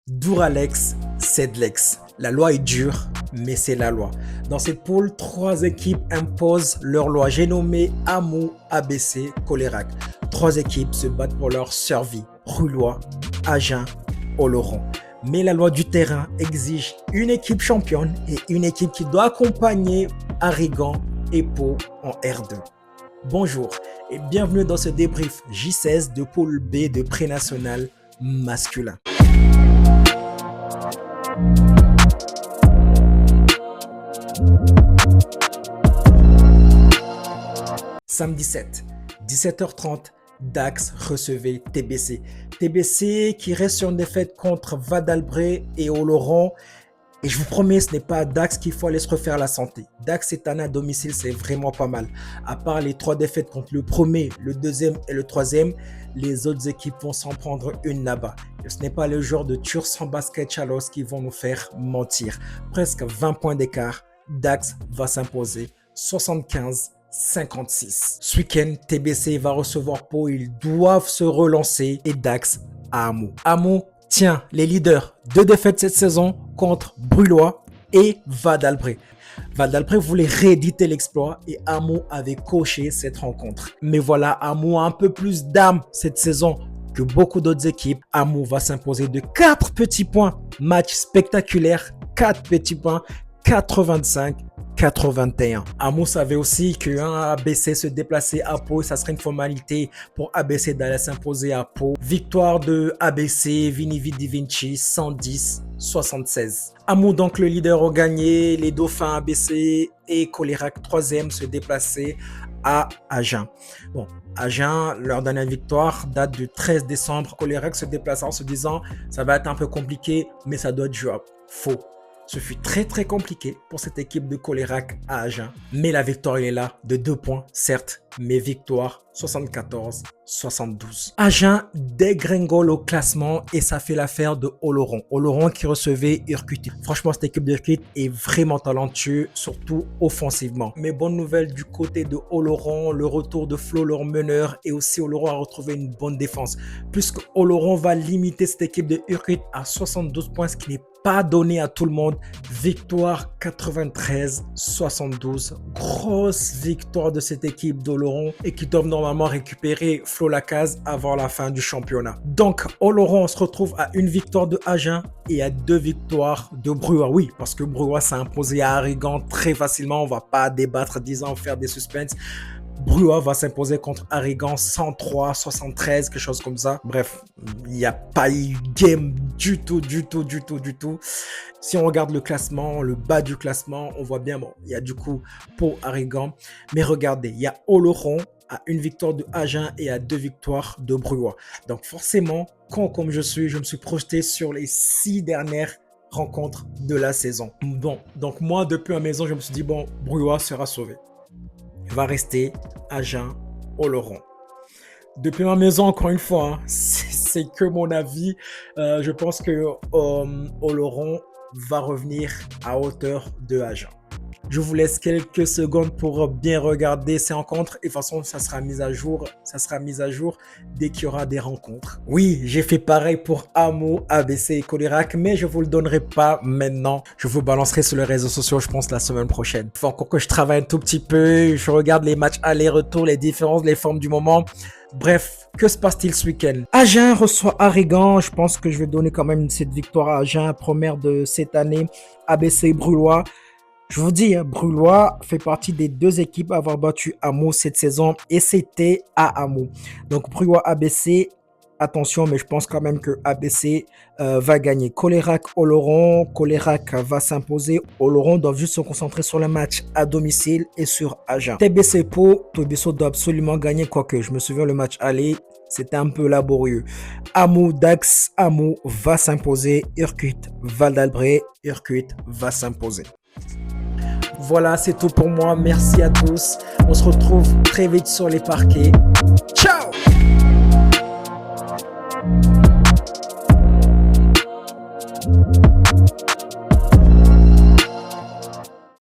Duralex, Sedlex. La loi est dure, mais c'est la loi. Dans cette poule, 3 équipes imposent leur loi. J'ai nommé Amou, ABC, Colérac. 3 équipes se battent pour leur survie. Brullois, Agen, Oloron. Mais la loi du terrain exige une équipe championne et une équipe qui doit accompagner Arrigan et Pau en R2. Bonjour et bienvenue dans ce débrief J16 de poule B de pré-national masculin. Samedi 7, 17h30, Dax recevait TBC. TBC qui reste sur une défaite contre Vadalbret et Oloron. Et je vous promets, ce n'est pas à Dax qu'il faut aller se refaire la santé. Dax cette année à domicile, c'est vraiment pas mal. À part les 3 défaites contre le premier, le deuxième et le troisième, les autres équipes vont s'en prendre une là-bas. Et ce n'est pas le genre de Tursan Basket Chalos qui vont nous faire mentir. Presque 20 points d'écart, Dax va s'imposer 75-56. Ce week-end, TBC va recevoir Pau, ils doivent se relancer et Dax à Amou. Amou tient les leaders, 2 défaites cette saison contre Brullois et Vadalbret. Vadalbret voulait rééditer l'exploit et Amou avait coché cette rencontre. Mais voilà, Amou a un peu plus d'âme cette saison que beaucoup d'autres équipes. Amou va s'imposer de 4 petits points. Match spectaculaire, 4 petits points, 85-81. Amou savait aussi que ABC se déplacer à Pau, ça serait une formalité pour ABC d'aller s'imposer à Pau. Victoire de ABC, Vini Vidi Vinci, 110-76. Amou donc le leader ont gagné, les dauphins ABC et Colérac 3e se déplacer à Agen. Bon, Agen, leur dernière victoire date du 13 décembre. Colérac se déplace en se disant ça va être un peu compliqué, mais ça doit être jouable. Faux. Ce fut très compliqué pour cette équipe de Colérac à Agen. Mais la victoire elle est là, de 2 points, certes, mais victoire 74-72. Agen dégringole au classement et ça fait l'affaire de Oloron. Oloron qui recevait Urquit. Franchement, cette équipe d'Urquit est vraiment talentueuse, surtout offensivement. Mais bonne nouvelle du côté de Oloron, le retour de Flo, leur meneur, et aussi Oloron a retrouvé une bonne défense. Puisque Oloron va limiter cette équipe de Urquit à 72 points, ce qui n'est pas donné à tout le monde. Victoire 93-72. Grosse victoire de cette équipe d'Oloron et qui doivent normalement récupérer Flo Lacaze avant la fin du championnat. Donc, Oloron se retrouve à une victoire de Agen et à 2 victoires de Brullois. Oui, parce que Brullois s'est imposé à Arrigan très facilement. On ne va pas débattre 10 ans, faire des suspens. Brullois va s'imposer contre Arrigan 103-73, quelque chose comme ça. Bref, il n'y a pas eu game du tout. Si on regarde le classement, le bas du classement, on voit bien, bon, il y a du coup Pau, Arrigan. Mais regardez, il y a Oloron à une victoire de Agen et à 2 victoires de Brullois. Donc forcément, con comme je me suis projeté sur les 6 dernières rencontres de la saison. Bon, donc moi, depuis ma maison, je me suis dit, bon, Brullois sera sauvé. Il va rester Agen, Oloron. Depuis ma maison, encore une fois, hein, c'est que mon avis. Je pense que Oloron va revenir à hauteur de Agen. Je vous laisse quelques secondes pour bien regarder ces rencontres et de toute façon, ça sera mis à jour dès qu'il y aura des rencontres. Oui, j'ai fait pareil pour Amou, ABC et Colérac, mais je vous le donnerai pas maintenant. Je vous balancerai sur les réseaux sociaux, je pense, la semaine prochaine. Il faut encore que je travaille un tout petit peu, je regarde les matchs aller-retour, les différences, les formes du moment. Bref, que se passe-t-il ce week-end? Agen reçoit Arrigan. Je pense que je vais donner quand même cette victoire à Agen, première de cette année. ABC et Brullois. Je vous dis, Brullois fait partie des 2 équipes à avoir battu Amou cette saison et c'était à Amou. Donc Brullois ABC, attention, mais je pense quand même que ABC va gagner. Colérac, Oloron, Colérac va s'imposer. Oloron doit juste se concentrer sur le match à domicile et sur Agen. TBC Pau, TBC doit absolument gagner, quoique je me souviens le match aller, c'était un peu laborieux. Amou, Dax, Amou va s'imposer. Urquit, Vadalbret, Urquit va s'imposer. Voilà, c'est tout pour moi. Merci à tous. On se retrouve très vite sur les parquets. Ciao.